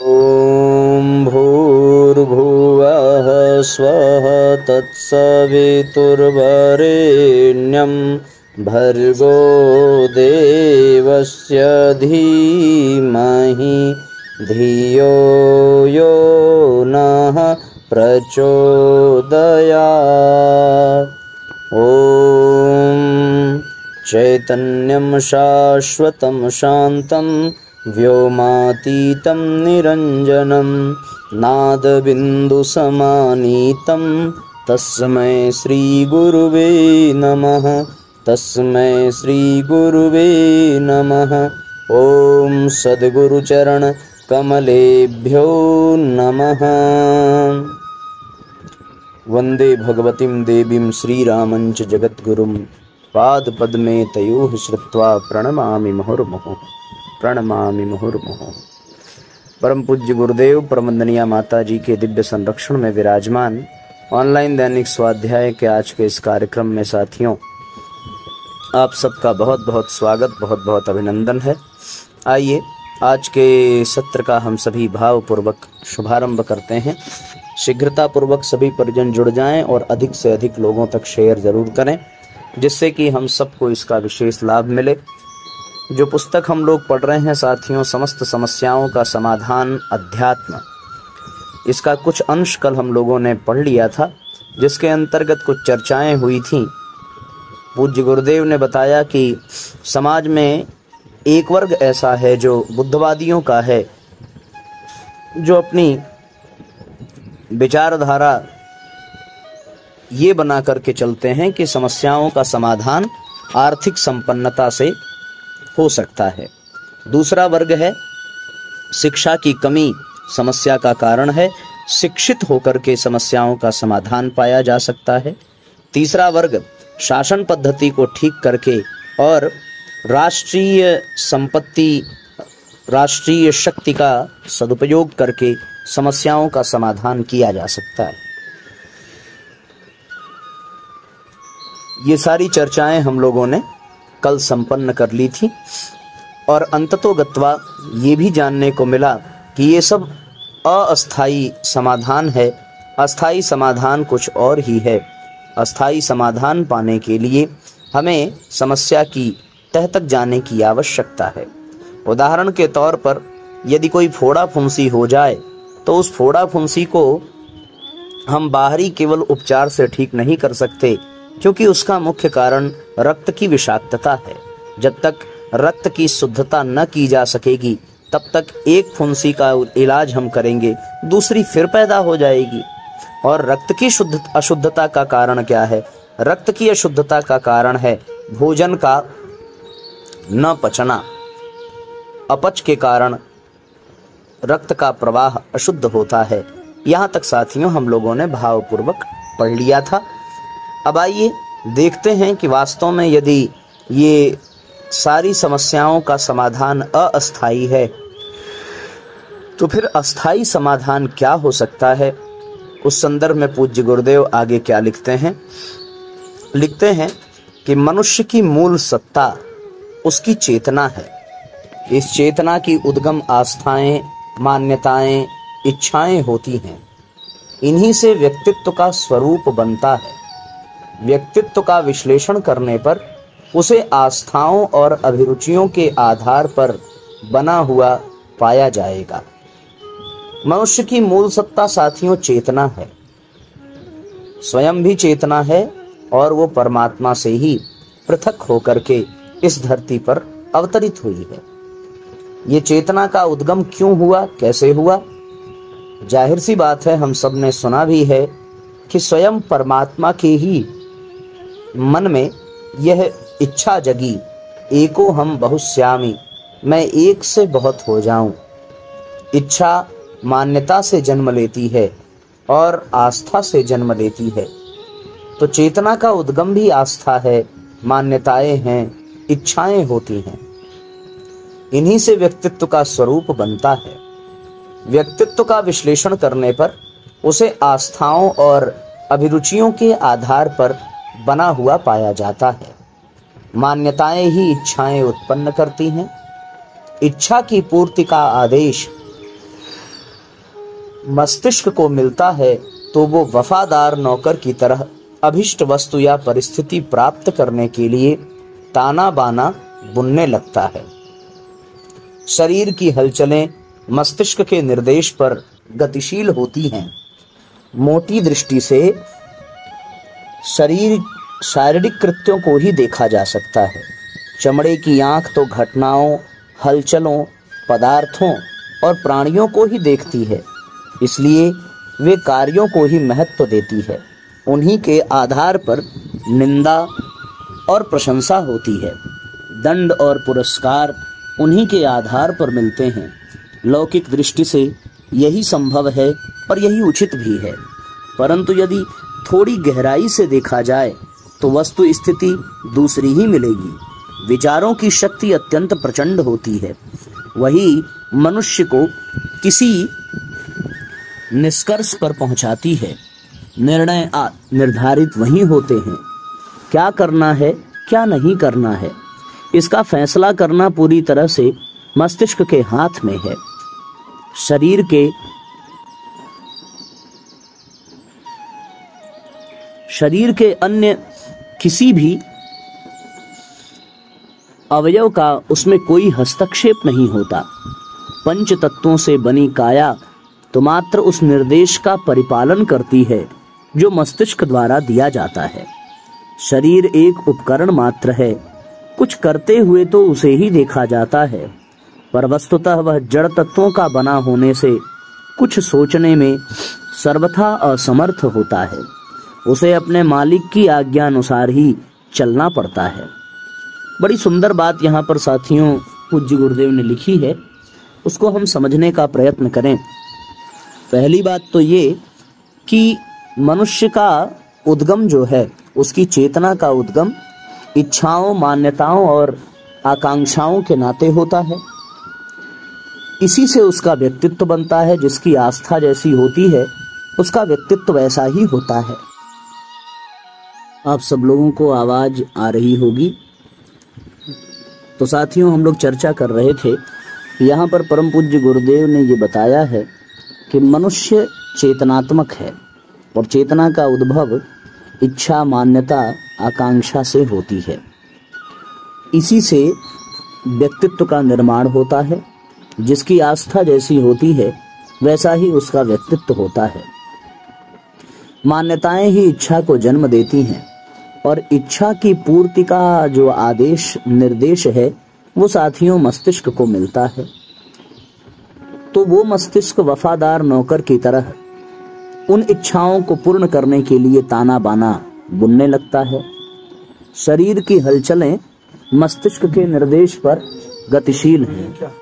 ॐ भूर्भुवः स्वः तत्सवितुर्वरेण्यं भर्गो देवस्य धीमहि धियो यो नः प्रचोदयात्। ॐ चैतन्यं शाश्वतं शान्तं व्योमातीतं निरञ्जनं नादबिन्दुसमानीतं तस्मै श्रीगुरुवे नमः। तस्मै श्रीगुरुवे नमः। ॐ सद्गुरुचरण कमलेभ्यो नमः। वन्दे भगवतीं देवीं श्रीरामं च जगद्गुरुं पादपद्मे तयोः श्रुत्वा प्रणमामि मुहुर्मुहुः। प्रणमामि मुहुर्मुहुः। परम पूज्य गुरुदेव प्रवंदनीय माता जी के दिव्य संरक्षण में विराजमान ऑनलाइन दैनिक स्वाध्याय के आज के इस कार्यक्रम में साथियों आप सबका बहुत बहुत स्वागत, बहुत बहुत अभिनंदन है। आइए आज के सत्र का हम सभी भावपूर्वक शुभारंभ करते हैं। शीघ्रता पूर्वक सभी परिजन जुड़ जाएं और अधिक से अधिक लोगों तक शेयर जरूर करें, जिससे कि हम सबको इसका विशेष लाभ मिले। जो पुस्तक हम लोग पढ़ रहे हैं साथियों, समस्त समस्याओं का समाधान अध्यात्म, इसका कुछ अंश कल हम लोगों ने पढ़ लिया था, जिसके अंतर्गत कुछ चर्चाएं हुई थीं। पूज्य गुरुदेव ने बताया कि समाज में एक वर्ग ऐसा है जो बुद्धवादियों का है, जो अपनी विचारधारा ये बना करके चलते हैं कि समस्याओं का समाधान आर्थिक संपन्नता से हो सकता है। दूसरा वर्ग है शिक्षा की कमी समस्या का कारण है, शिक्षित होकर के समस्याओं का समाधान पाया जा सकता है। तीसरा वर्ग शासन पद्धति को ठीक करके और राष्ट्रीय संपत्ति, राष्ट्रीय शक्ति का सदुपयोग करके समस्याओं का समाधान किया जा सकता है। ये सारी चर्चाएं हम लोगों ने कल संपन्न कर ली थी और अंततोगत्वा ये भी जानने को मिला कि ये सब अस्थायी समाधान है, अस्थायी समाधान कुछ और ही है। अस्थायी समाधान पाने के लिए हमें समस्या की तह तक जाने की आवश्यकता है। उदाहरण के तौर पर यदि कोई फोड़ा फुंसी हो जाए तो उस फोड़ा फुंसी को हम बाहरी केवल उपचार से ठीक नहीं कर सकते, क्योंकि उसका मुख्य कारण रक्त की विषाक्तता है। जब तक रक्त की शुद्धता न की जा सकेगी तब तक एक फुंसी का इलाज हम करेंगे, दूसरी फिर पैदा हो जाएगी। और रक्त की अशुद्धता का कारण क्या है? रक्त की अशुद्धता का कारण है भोजन का न पचना। अपच के कारण रक्त का प्रवाह अशुद्ध होता है। यहाँ तक साथियों हम लोगों ने भावपूर्वक पढ़ लिया था। अब आइए देखते हैं कि वास्तव में यदि ये सारी समस्याओं का समाधान अस्थायी है तो फिर अस्थायी समाधान क्या हो सकता है। उस संदर्भ में पूज्य गुरुदेव आगे क्या लिखते हैं? लिखते हैं कि मनुष्य की मूल सत्ता उसकी चेतना है। इस चेतना की उद्गम आस्थाएं, मान्यताएं, इच्छाएं होती हैं। इन्हीं से व्यक्तित्व का स्वरूप बनता है। व्यक्तित्व का विश्लेषण करने पर उसे आस्थाओं और अभिरुचियों के आधार पर बना हुआ पाया जाएगा। मनुष्य की मूल सत्ता साथियों चेतना है। स्वयं भी चेतना है और वो परमात्मा से ही पृथक होकर के इस धरती पर अवतरित हुई है। ये चेतना का उद्गम क्यों हुआ, कैसे हुआ? जाहिर सी बात है, हम सब ने सुना भी है कि स्वयं परमात्मा के ही मन में यह इच्छा जगी, एको हम बहुश्यामी, मैं एक से बहुत हो जाऊं। इच्छा मान्यता से जन्म लेती है और आस्था से जन्म लेती है। तो चेतना का उद्गम भी आस्था है, मान्यताएं हैं, इच्छाएं होती हैं। इन्हीं से व्यक्तित्व का स्वरूप बनता है। व्यक्तित्व का विश्लेषण करने पर उसे आस्थाओं और अभिरुचियों के आधार पर बना हुआ पाया जाता है। मान्यताएं ही इच्छाएं उत्पन्न करती हैं। इच्छा की पूर्ति का आदेश मस्तिष्क को मिलता है तो वो वफादार नौकर की तरह अभिष्ट वस्तु या परिस्थिति प्राप्त करने के लिए ताना बाना बुनने लगता है। शरीर की हलचलें मस्तिष्क के निर्देश पर गतिशील होती हैं। मोटी दृष्टि से शारीरिक कृत्यों को ही देखा जा सकता है। चमड़े की आंख तो घटनाओं, हलचलों, पदार्थों और प्राणियों को ही देखती है, इसलिए वे कार्यों को ही महत्व देती है। उन्हीं के आधार पर निंदा और प्रशंसा होती है। दंड और पुरस्कार उन्हीं के आधार पर मिलते हैं। लौकिक दृष्टि से यही संभव है और यही उचित भी है, परंतु यदि थोड़ी गहराई से देखा जाए तो वस्तु स्थिति दूसरी ही मिलेगी। विचारों की शक्ति अत्यंत प्रचंड होती है, वही मनुष्य को किसी निष्कर्ष पर पहुंचाती है। निर्णय निर्धारित वहीं होते हैं। क्या करना है, क्या नहीं करना है, इसका फैसला करना पूरी तरह से मस्तिष्क के हाथ में है। शरीर के अन्य किसी भी अवयव का उसमें कोई हस्तक्षेप नहीं होता। पंच तत्वों से बनी काया तो मात्र उस निर्देश का परिपालन करती है जो मस्तिष्क द्वारा दिया जाता है। शरीर एक उपकरण मात्र है, कुछ करते हुए तो उसे ही देखा जाता है, पर वस्तुतः वह जड़ तत्वों का बना होने से कुछ सोचने में सर्वथा असमर्थ होता है। उसे अपने मालिक की आज्ञा अनुसार ही चलना पड़ता है। बड़ी सुंदर बात यहाँ पर साथियों पूज्य गुरुदेव ने लिखी है, उसको हम समझने का प्रयत्न करें। पहली बात तो ये कि मनुष्य का उद्गम जो है, उसकी चेतना का उद्गम इच्छाओं, मान्यताओं और आकांक्षाओं के नाते होता है। इसी से उसका व्यक्तित्व बनता है। जिसकी आस्था जैसी होती है उसका व्यक्तित्व वैसा ही होता है। आप सब लोगों को आवाज आ रही होगी। तो साथियों, हम लोग चर्चा कर रहे थे, यहाँ पर परम पूज्य गुरुदेव ने ये बताया है कि मनुष्य चेतनात्मक है और चेतना का उद्भव इच्छा, मान्यता, आकांक्षा से होती है। इसी से व्यक्तित्व का निर्माण होता है। जिसकी आस्था जैसी होती है वैसा ही उसका व्यक्तित्व होता है। मान्यताएं ही इच्छा को जन्म देती हैं और इच्छा की पूर्ति का जो आदेश निर्देश है वो साथियों मस्तिष्क को मिलता है। तो वो मस्तिष्क वफादार नौकर की तरह उन इच्छाओं को पूर्ण करने के लिए ताना बाना बुनने लगता है। शरीर की हलचलें मस्तिष्क के निर्देश पर गतिशील हैं।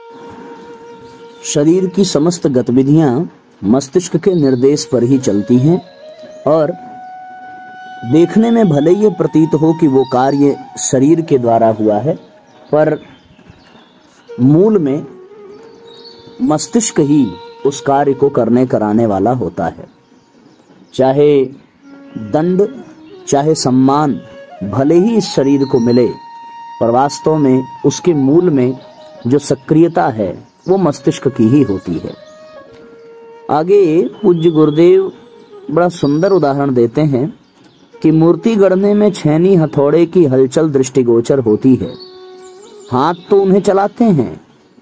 शरीर की समस्त गतिविधियां मस्तिष्क के निर्देश पर ही चलती हैं और देखने में भले ये प्रतीत हो कि वो कार्य शरीर के द्वारा हुआ है, पर मूल में मस्तिष्क ही उस कार्य को करने कराने वाला होता है। चाहे दंड, चाहे सम्मान भले ही इस शरीर को मिले, पर वास्तव में उसके मूल में जो सक्रियता है वो मस्तिष्क की ही होती है। आगे पूज्य गुरुदेव बड़ा सुंदर उदाहरण देते हैं कि मूर्ति गढ़ने में छेनी हथौड़े की हलचल दृष्टिगोचर होती है। हाथ तो उन्हें चलाते हैं,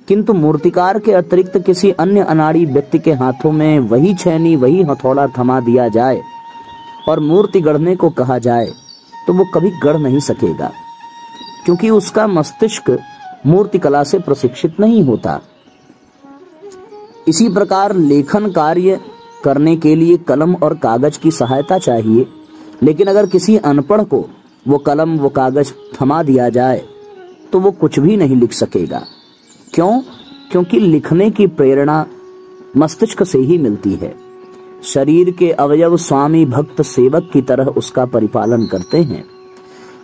किंतु मूर्तिकार के अतिरिक्त किसी अन्य अनाड़ी व्यक्ति के हाथों में वही छेनी, वही हथौड़ा थमा दिया जाए और मूर्ति गढ़ने को कहा जाए तो वो कभी गढ़ नहीं सकेगा, क्योंकि उसका मस्तिष्क मूर्ति कला से प्रशिक्षित नहीं होता। इसी प्रकार लेखन कार्य करने के लिए कलम और कागज की सहायता चाहिए, लेकिन अगर किसी अनपढ़ को वो कलम, वो कागज थमा दिया जाए तो वो कुछ भी नहीं लिख सकेगा। क्यों? क्योंकि लिखने की प्रेरणा मस्तिष्क से ही मिलती है। शरीर के अवयव स्वामी भक्त सेवक की तरह उसका परिपालन करते हैं।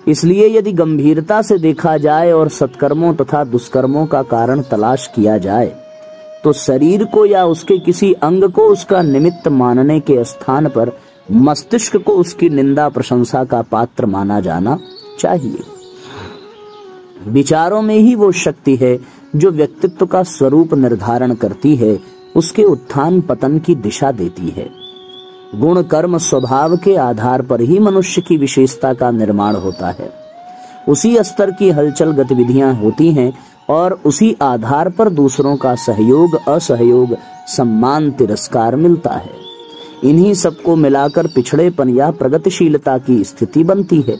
इसलिए यदि गंभीरता से देखा जाए और सत्कर्मों तथा दुष्कर्मों का कारण तलाश किया जाए तो शरीर को या उसके किसी अंग को उसका निमित्त मानने के स्थान पर मस्तिष्क को उसकी निंदा प्रशंसा का पात्र माना जाना चाहिए। विचारों में ही वो शक्ति है जो व्यक्तित्व का स्वरूप निर्धारण करती है, उसके उत्थान पतन की दिशा देती है। गुण कर्म स्वभाव के आधार पर ही मनुष्य की विशेषता का निर्माण होता है। उसी स्तर की हलचल गतिविधियां होती हैं और उसी आधार पर दूसरों का सहयोग, असहयोग, सम्मान, तिरस्कार मिलता है। इन्हीं सबको मिलाकर पिछड़ेपन या प्रगतिशीलता की स्थिति बनती है।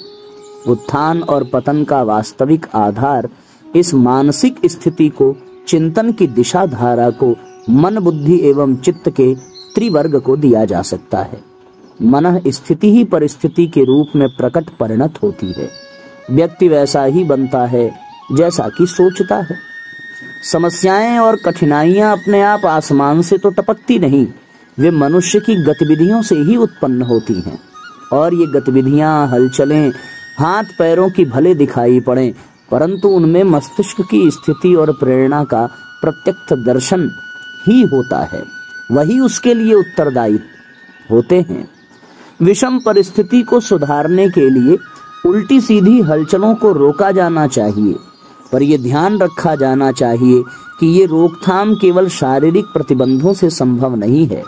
उत्थान और पतन का वास्तविक आधार इस मानसिक स्थिति को, चिंतन की दिशा धारा को मन, बुद्धि एवं चित्त के त्रिवर्ग को दिया जा सकता है। मन स्थिति ही परिस्थिति के रूप में प्रकट परिणत होती है। व्यक्ति वैसा ही बनता है जैसा कि सोचता है। समस्याएं और कठिनाइयां अपने आप आसमान से तो टपकती नहीं, वे मनुष्य की गतिविधियों से ही उत्पन्न होती हैं। और ये गतिविधियां, हलचलें हाथ पैरों की भले दिखाई पड़ें, परंतु उनमें मस्तिष्क की स्थिति और प्रेरणा का प्रत्यक्ष दर्शन ही होता है। वही उसके लिए उत्तरदायी होते हैं। विषम परिस्थिति को सुधारने के लिए उल्टी सीधी हलचलों को रोका जाना चाहिए, पर यह ध्यान रखा जाना चाहिए कि ये रोकथाम केवल शारीरिक प्रतिबंधों से संभव नहीं है।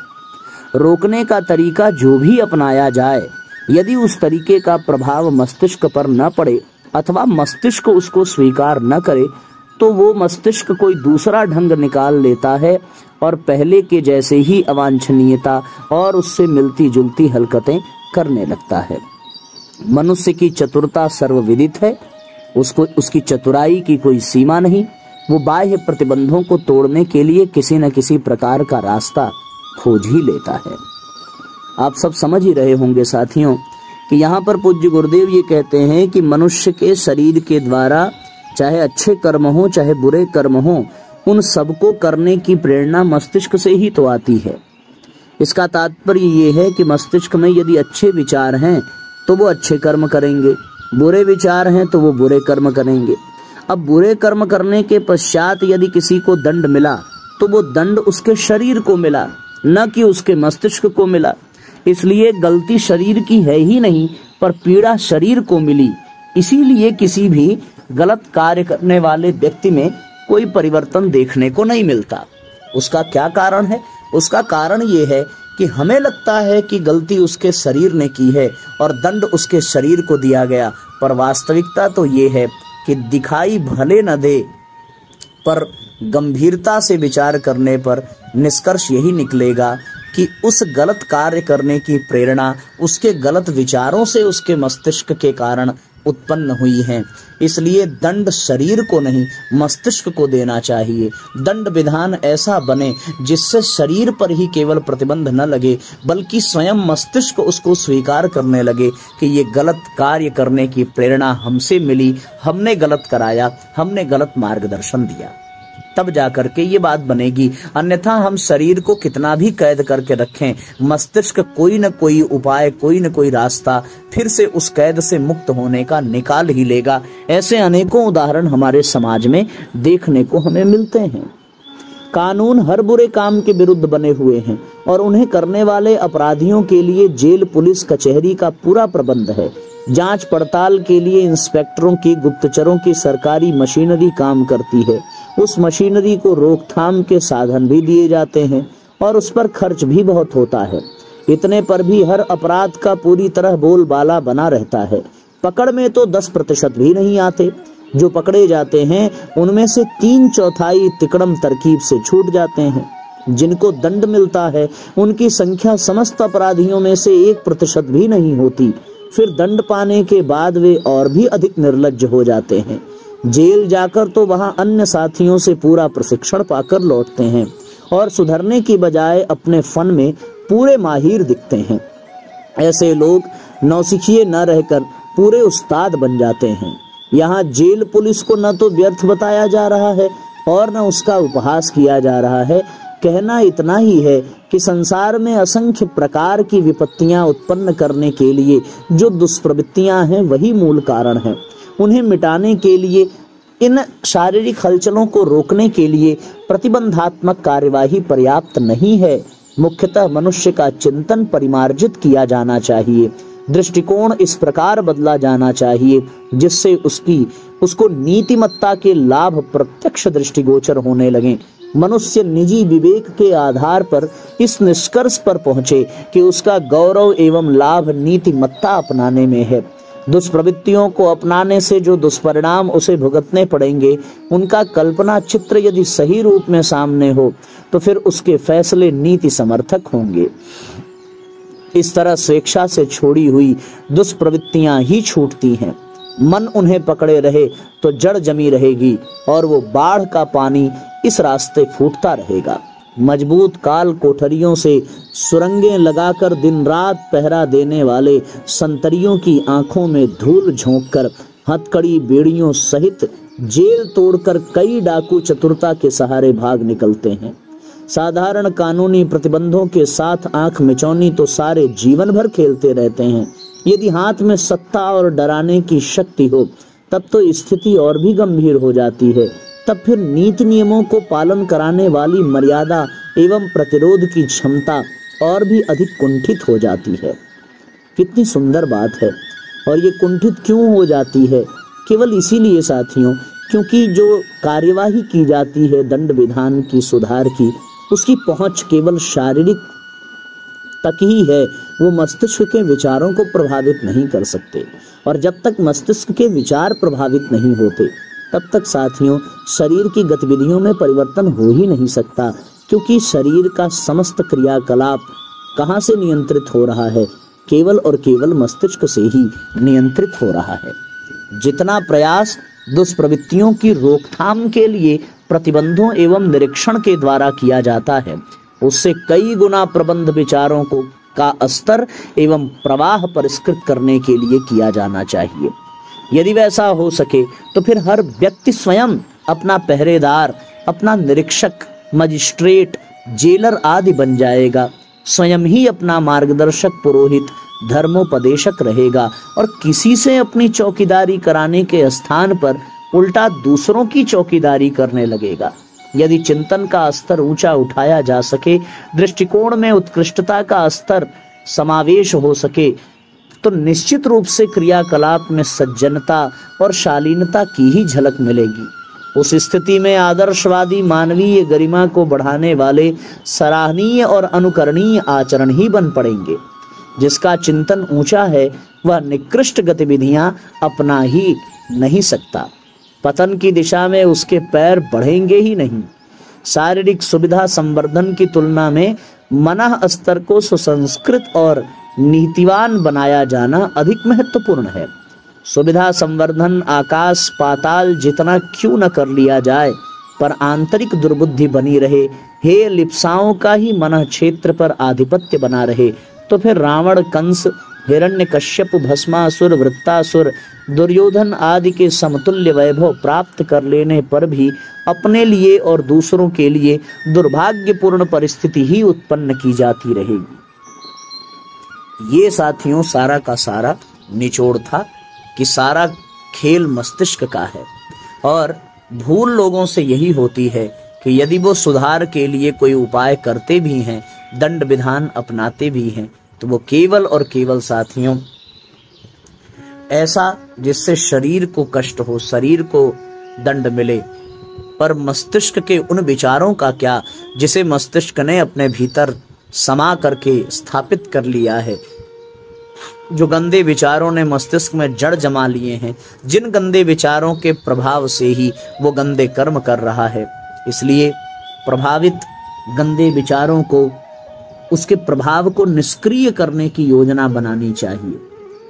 रोकने का तरीका जो भी अपनाया जाए, यदि उस तरीके का प्रभाव मस्तिष्क पर न पड़े अथवा मस्तिष्क उसको स्वीकार न करे, तो वो मस्तिष्क कोई दूसरा ढंग निकाल लेता है और पहले के जैसे ही अवांछनीयता और उससे मिलती जुलती हरकतें करने लगता है। मनुष्य की चतुरता सर्वविदित है। उसको उसकी चतुराई की कोई सीमा नहीं। वो बाह्य प्रतिबंधों को तोड़ने के लिए किसी न किसी प्रकार का रास्ता खोज ही लेता है। आप सब समझ ही रहे होंगे साथियों कि यहाँ पर पूज्य गुरुदेव ये कहते हैं कि मनुष्य के शरीर के द्वारा चाहे अच्छे कर्म हो चाहे बुरे कर्म हो, उन सबको करने की प्रेरणा मस्तिष्क से ही तो आती है। इसका तात्पर्य ये है कि मस्तिष्क में यदि अच्छे विचार हैं तो वो अच्छे कर्म करेंगे, बुरे विचार हैं तो वो बुरे कर्म करेंगे। अब बुरे कर्म करने के पश्चात यदि किसी को दंड मिला तो वो दंड उसके शरीर को मिला, न कि उसके मस्तिष्क को मिला। इसलिए गलती शरीर की है ही नहीं, पर पीड़ा शरीर को मिली। इसीलिए किसी भी गलत कार्य करने वाले व्यक्ति में कोई परिवर्तन देखने को नहीं मिलता। उसका क्या कारण है? उसका कारण ये है कि हमें लगता है कि गलती उसके शरीर ने की है और दंड उसके शरीर को दिया गया, पर वास्तविकता तो ये है कि दिखाई भले न दे, पर गंभीरता से विचार करने पर निष्कर्ष यही निकलेगा कि उस गलत कार्य करने की प्रेरणा उसके गलत विचारों से उसके मस्तिष्क के कारण उत्पन्न हुई है। इसलिए दंड शरीर को नहीं मस्तिष्क को देना चाहिए। दंड विधान ऐसा बने जिससे शरीर पर ही केवल प्रतिबंध न लगे, बल्कि स्वयं मस्तिष्क उसको स्वीकार करने लगे कि ये गलत कार्य करने की प्रेरणा हमसे मिली, हमने गलत कराया, हमने गलत मार्गदर्शन दिया। तब जाकर के ये बात बनेगी। अन्यथा हम शरीर को कितना भी कैद करके रखें, मस्तिष्क कोई न कोई उपाय, कोई न कोई रास्ता फिर से उस कैद से मुक्त होने का निकाल ही लेगा। ऐसे अनेकों उदाहरण हमारे समाज में देखने को हमें मिलते हैं। कानून हर बुरे काम के विरुद्ध बने हुए हैं और उन्हें करने वाले अपराधियों के लिए जेल, पुलिस, कचहरी का पूरा प्रबंध है। जांच पड़ताल के लिए इंस्पेक्टरों की, गुप्तचरों की सरकारी मशीनरी काम करती है। उस मशीनरी को रोकथाम के साधन भी दिए जाते हैं और उस पर खर्च भी बहुत होता है। इतने पर भी हर अपराध का पूरी तरह बोलबाला बना रहता है। पकड़ में तो 10% भी नहीं आते। जो पकड़े जाते हैं उनमें से 3/4 तिकड़म तरकीब से छूट जाते हैं। जिनको दंड मिलता है उनकी संख्या समस्त अपराधियों में से 1% भी नहीं होती। फिर दंड पाने के बाद वे और भी अधिक निर्लज्ज हो जाते हैं। जेल जाकर तो वहां अन्य साथियों से पूरा प्रशिक्षण पाकर लौटते हैं और सुधरने की बजाय अपने फन में पूरे माहिर दिखते हैं। ऐसे लोग नौसिखिए न रहकर पूरे उस्ताद बन जाते हैं। यहाँ जेल पुलिस को न तो व्यर्थ बताया जा रहा है और न उसका उपहास किया जा रहा है। कहना इतना ही है कि संसार में असंख्य प्रकार की विपत्तियां उत्पन्न करने के लिए जो दुष्प्रवृत्तियां हैं वही मूल कारण है। उन्हें मिटाने के लिए, इन शारीरिक हलचलों को रोकने के लिए प्रतिबंधात्मक कार्यवाही पर्याप्त नहीं है। मुख्यतः मनुष्य का चिंतन परिमार्जित किया जाना चाहिए। दृष्टिकोण इस प्रकार बदला जाना चाहिए जिससे उसको नीतिमत्ता के लाभ प्रत्यक्ष दृष्टिगोचर होने लगे। मनुष्य निजी विवेक के आधार पर इस निष्कर्ष पर पहुंचे कि उसका गौरव एवं लाभ नीतिमत्ता अपनाने में है। दुष्प्रवृत्तियों को अपनाने से जो दुष्परिणाम उसे भुगतने पड़ेंगे, उनका कल्पना चित्र यदि सही रूप में सामने हो तो फिर उसके फैसले नीति समर्थक होंगे। इस तरह स्वेच्छा से छोड़ी हुई दुष्प्रवृत्तियां ही छूटती हैं। मन उन्हें पकड़े रहे तो जड़ जमी रहेगी और वो बाढ़ का पानी इस रास्ते फूटता रहेगा। मजबूत काल कोठरियों से सुरंगें लगाकर दिन रात पहरा देने वाले संतरियों की आंखों में धूल झोंककर हथकड़ी बेड़ियों सहित जेल तोड़कर कई डाकू चतुरता के सहारे भाग निकलते हैं। साधारण कानूनी प्रतिबंधों के साथ आंख मिचौनी तो सारे जीवन भर खेलते रहते हैं। यदि हाथ में सत्ता और डराने की शक्ति हो तब तो स्थिति और भी गंभीर हो जाती है। तब फिर नीति नियमों को पालन कराने वाली मर्यादा एवं प्रतिरोध की क्षमता और भी अधिक कुंठित हो जाती है। कितनी सुंदर बात है। और ये कुंठित क्यों हो जाती है? केवल इसीलिए साथियों, क्योंकि जो कार्यवाही की जाती है दंड विधान की, सुधार की, उसकी पहुंच केवल शारीरिक तक ही है। वो मस्तिष्क के विचारों को प्रभावित नहीं कर सकते। और जब तक मस्तिष्क के विचार प्रभावित नहीं होते तब तक साथियों शरीर की गतिविधियों में परिवर्तन हो ही नहीं सकता, क्योंकि शरीर का समस्त क्रियाकलाप कहाँ से नियंत्रित हो रहा है? केवल और केवल मस्तिष्क से ही नियंत्रित हो रहा है। जितना प्रयास दुष्प्रवृत्तियों की रोकथाम के लिए प्रतिबंधों एवं निरीक्षण के द्वारा किया जाता है, उससे कई गुना प्रबंध विचारों को का स्तर एवं प्रवाह परिष्कृत करने के लिए किया जाना चाहिए। यदि वैसा हो सके तो फिर हर व्यक्ति स्वयं अपना पहरेदार, अपना निरीक्षक, मजिस्ट्रेट, जेलर आदि बन जाएगा। स्वयं ही अपना मार्गदर्शक, पुरोहित, धर्मोपदेशक रहेगा और किसी से अपनी चौकीदारी कराने के स्थान पर उल्टा दूसरों की चौकीदारी करने लगेगा। यदि चिंतन का स्तर ऊंचा उठाया जा सके, दृष्टिकोण में उत्कृष्टता का स्तर समावेश हो सके, तो निश्चित रूप से क्रियाकलाप में सज्जनता और शालीनता की ही झलक मिलेगी। उस स्थिति में आदर्शवादी मानवीय गरिमा को बढ़ाने वाले सराहनीय और अनुकरणीय आचरण ही बन पड़ेंगे। जिसका चिंतन ऊंचा है वह निकृष्ट गतिविधियां अपना ही नहीं सकता। पतन की दिशा में उसके पैर बढ़ेंगे ही नहीं। शारीरिक सुविधा संवर्धन की तुलना में मनः स्तर को सुसंस्कृत और नीतिवान बनाया जाना अधिक महत्वपूर्ण है। सुविधा संवर्धन आकाश पाताल जितना क्यों न कर लिया जाए, पर आंतरिक दुर्बुद्धि बनी रहे, हे लिप्साओं का ही मनः क्षेत्र पर आधिपत्य बना रहे, तो फिर रावण, कंस, हिरण्यकश्यप, भस्मासुर, वृत्तासुर, दुर्योधन आदि के समतुल्य वैभव प्राप्त कर लेने पर भी अपने लिए और दूसरों के लिए दुर्भाग्यपूर्ण परिस्थिति ही उत्पन्न की जाती रहेगी। ये साथियों सारा का सारा निचोड़ था कि सारा खेल मस्तिष्क का है। और भूल लोगों से यही होती है कि यदि वो सुधार के लिए कोई उपाय करते भी हैं, दंड विधान अपनाते भी हैं, तो वो केवल और केवल साथियों ऐसा जिससे शरीर को कष्ट हो, शरीर को दंड मिले। पर मस्तिष्क के उन विचारों का क्या जिसे मस्तिष्क ने अपने भीतर समा करके स्थापित कर लिया है। जो गंदे विचारों ने मस्तिष्क में जड़ जमा लिए हैं, जिन गंदे विचारों के प्रभाव से ही वो गंदे कर्म कर रहा है। इसलिए प्रभावित गंदे विचारों को, उसके प्रभाव को निष्क्रिय करने की योजना बनानी चाहिए।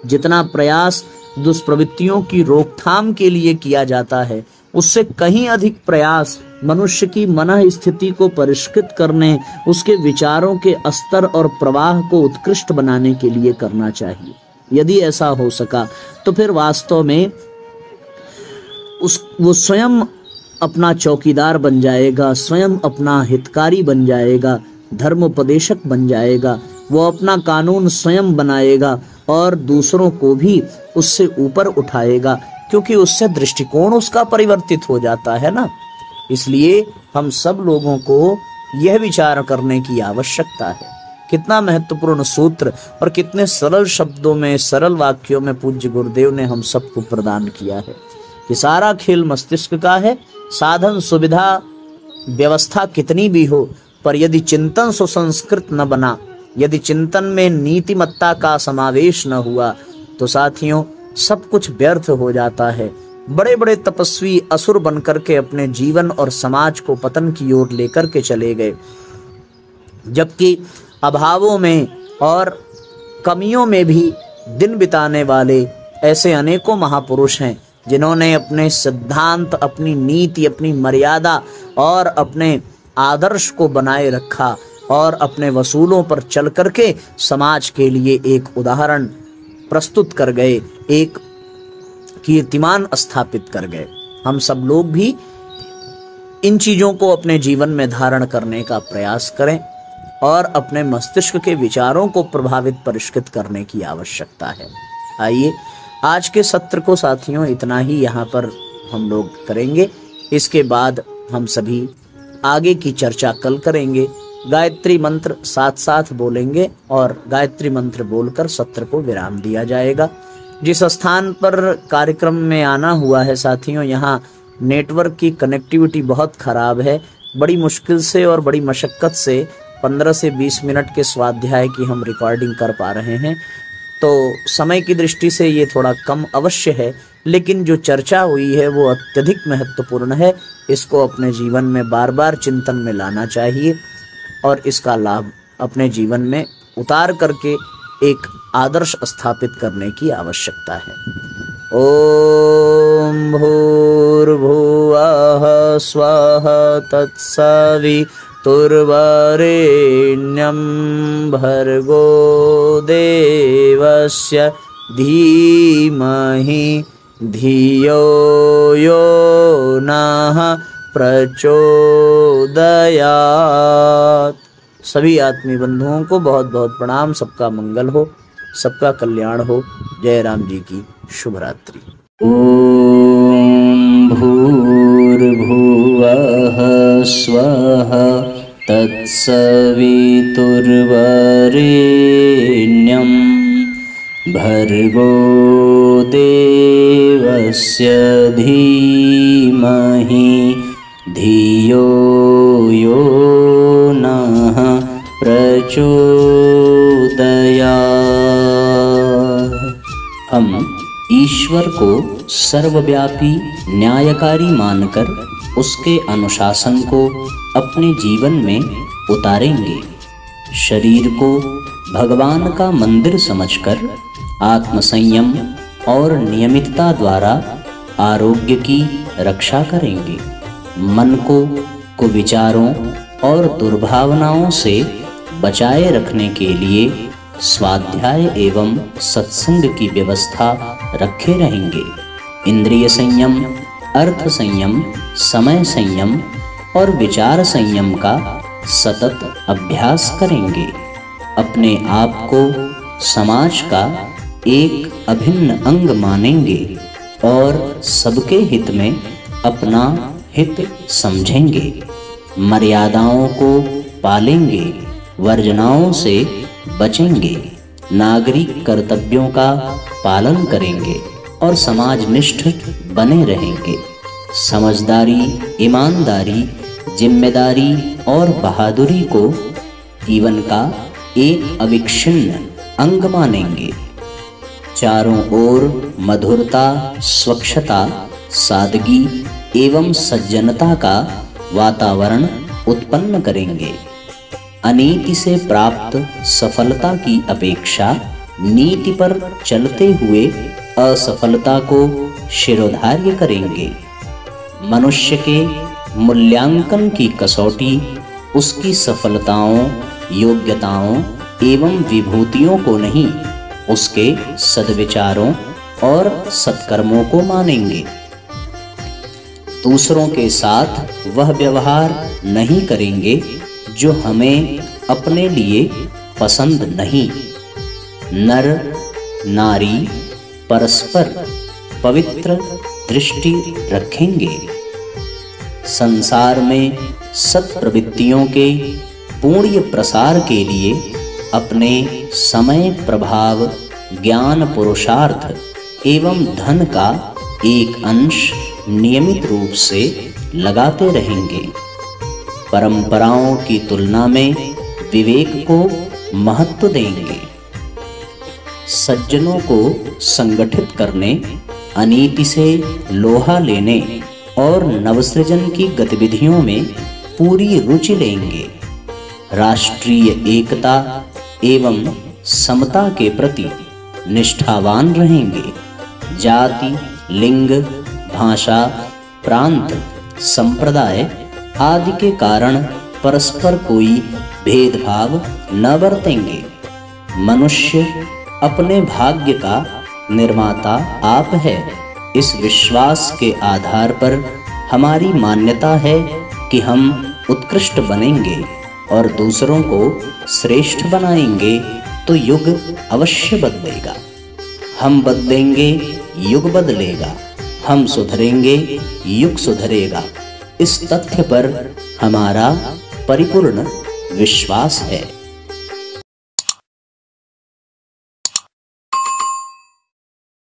जितना प्रयास दुष्प्रवृत्तियों की रोकथाम के लिए किया जाता है, उससे कहीं अधिक प्रयास मनुष्य की मनः स्थिति को परिष्कृत करने, उसके विचारों के स्तर और प्रवाह को उत्कृष्ट बनाने के लिए करना चाहिए। यदि ऐसा हो सका तो फिर वास्तव में वो स्वयं अपना चौकीदार बन जाएगा, स्वयं अपना हितकारी बन जाएगा, धर्मोपदेशक बन जाएगा। वो अपना कानून स्वयं बनाएगा और दूसरों को भी उससे ऊपर उठाएगा, क्योंकि उससे दृष्टिकोण उसका परिवर्तित हो जाता है ना। इसलिए हम सब लोगों को यह विचार करने की आवश्यकता है। कितना महत्वपूर्ण सूत्र और कितने सरल शब्दों में, सरल वाक्यों में पूज्य गुरुदेव ने हम सबको प्रदान किया है कि सारा खेल मस्तिष्क का है। साधन सुविधा व्यवस्था कितनी भी हो, पर यदि चिंतन सुसंस्कृत न बना, यदि चिंतन में नीतिमत्ता का समावेश न हुआ, तो साथियों सब कुछ व्यर्थ हो जाता है। बड़े बड़े तपस्वी असुर बनकर के अपने जीवन और समाज को पतन की ओर लेकर के चले गए, जबकि अभावों में और कमियों में भी दिन बिताने वाले ऐसे अनेकों महापुरुष हैं जिन्होंने अपने सिद्धांत, अपनी नीति, अपनी मर्यादा और अपने आदर्श को बनाए रखा और अपने वसूलों पर चल करके समाज के लिए एक उदाहरण प्रस्तुत कर गए, एक कीर्तिमान स्थापित कर गए। हम सब लोग भी इन चीजों को अपने जीवन में धारण करने का प्रयास करें और अपने मस्तिष्क के विचारों को प्रभावित परिष्कृत करने की आवश्यकता है। आइए आज के सत्र को साथियों इतना ही यहाँ पर हम लोग करेंगे। इसके बाद हम सभी आगे की चर्चा कल करेंगे। गायत्री मंत्र साथ साथ बोलेंगे और गायत्री मंत्र बोलकर सत्र को विराम दिया जाएगा। जिस स्थान पर कार्यक्रम में आना हुआ है साथियों, यहाँ नेटवर्क की कनेक्टिविटी बहुत खराब है। बड़ी मुश्किल से और बड़ी मशक्कत से 15 से 20 मिनट के स्वाध्याय की हम रिकॉर्डिंग कर पा रहे हैं, तो समय की दृष्टि से ये थोड़ा कम अवश्य है, लेकिन जो चर्चा हुई है वो अत्यधिक महत्वपूर्ण है। इसको अपने जीवन में बार बार चिंतन में लाना चाहिए और इसका लाभ अपने जीवन में उतार करके एक आदर्श स्थापित करने की आवश्यकता है। ओम भूर्भुवः स्वः तत्सवितुर्वरेण्यं भर्गो देवस्य धीमहि धियो यो नः प्रचोदयात्। सभी आत्मीय बंधुओं को बहुत बहुत प्रणाम। सबका मंगल हो, सबका कल्याण हो। जय राम जी की शुभ रात्रि। ओम भूर्भुवः स्वः तत्सवितुर्वरेण्यं भर्गो देवस्य धीमहि धियो यो नः प्रचोदयात्। हम ईश्वर को सर्वव्यापी न्यायकारी मानकर उसके अनुशासन को अपने जीवन में उतारेंगे। शरीर को भगवान का मंदिर समझकर आत्मसंयम और नियमितता द्वारा आरोग्य की रक्षा करेंगे। मन को कुविचारों और दुर्भावनाओं से बचाए रखने के लिए स्वाध्याय एवं सत्संग की व्यवस्था रखे रहेंगे। इंद्रिय संयम, अर्थ संयम, समय संयम और विचार संयम का सतत अभ्यास करेंगे। अपने आप को समाज का एक अभिन्न अंग मानेंगे और सबके हित में अपना हित समझेंगे। मर्यादाओं को पालेंगे, वर्जनाओं से बचेंगे, नागरिक कर्तव्यों का पालन करेंगे और समाजनिष्ठ बने रहेंगे। समझदारी, ईमानदारी, जिम्मेदारी और बहादुरी को जीवन का एक अविच्छिन्न अंग मानेंगे। चारों ओर मधुरता, स्वच्छता, सादगी एवं सज्जनता का वातावरण उत्पन्न करेंगे। अनीति से प्राप्त सफलता की अपेक्षा नीति पर चलते हुए असफलता को शिरोधार्य करेंगे। मनुष्य के मूल्यांकन की कसौटी उसकी सफलताओं, योग्यताओं एवं विभूतियों को नहीं, उसके सद्विचारों और सत्कर्मों को मानेंगे। दूसरों के साथ वह व्यवहार नहीं करेंगे जो हमें अपने लिए पसंद नहीं। नर नारी परस्पर पवित्र दृष्टि रखेंगे। संसार में सत्प्रवृत्तियों के पूर्ण प्रसार के लिए अपने समय, प्रभाव, ज्ञान, पुरुषार्थ एवं धन का एक अंश नियमित रूप से लगाते रहेंगे। परंपराओं की तुलना में विवेक को महत्व देंगे। सज्जनों को संगठित करने, अनीति से लोहा लेने और नवसृजन की गतिविधियों में पूरी रुचि लेंगे। राष्ट्रीय एकता एवं समता के प्रति निष्ठावान रहेंगे। जाति, लिंग, भाषा, प्रांत, संप्रदाय आदि के कारण परस्पर कोई भेदभाव न बरतेंगे। मनुष्य अपने भाग्य का निर्माता आप है। इस विश्वास के आधार पर हमारी मान्यता है कि हम उत्कृष्ट बनेंगे और दूसरों को श्रेष्ठ बनाएंगे तो युग अवश्य बदलेगा। हम बदलेंगे, युग बदलेगा। हम सुधरेंगे, युग सुधरेगा। इस तथ्य पर हमारा परिपूर्ण विश्वास है।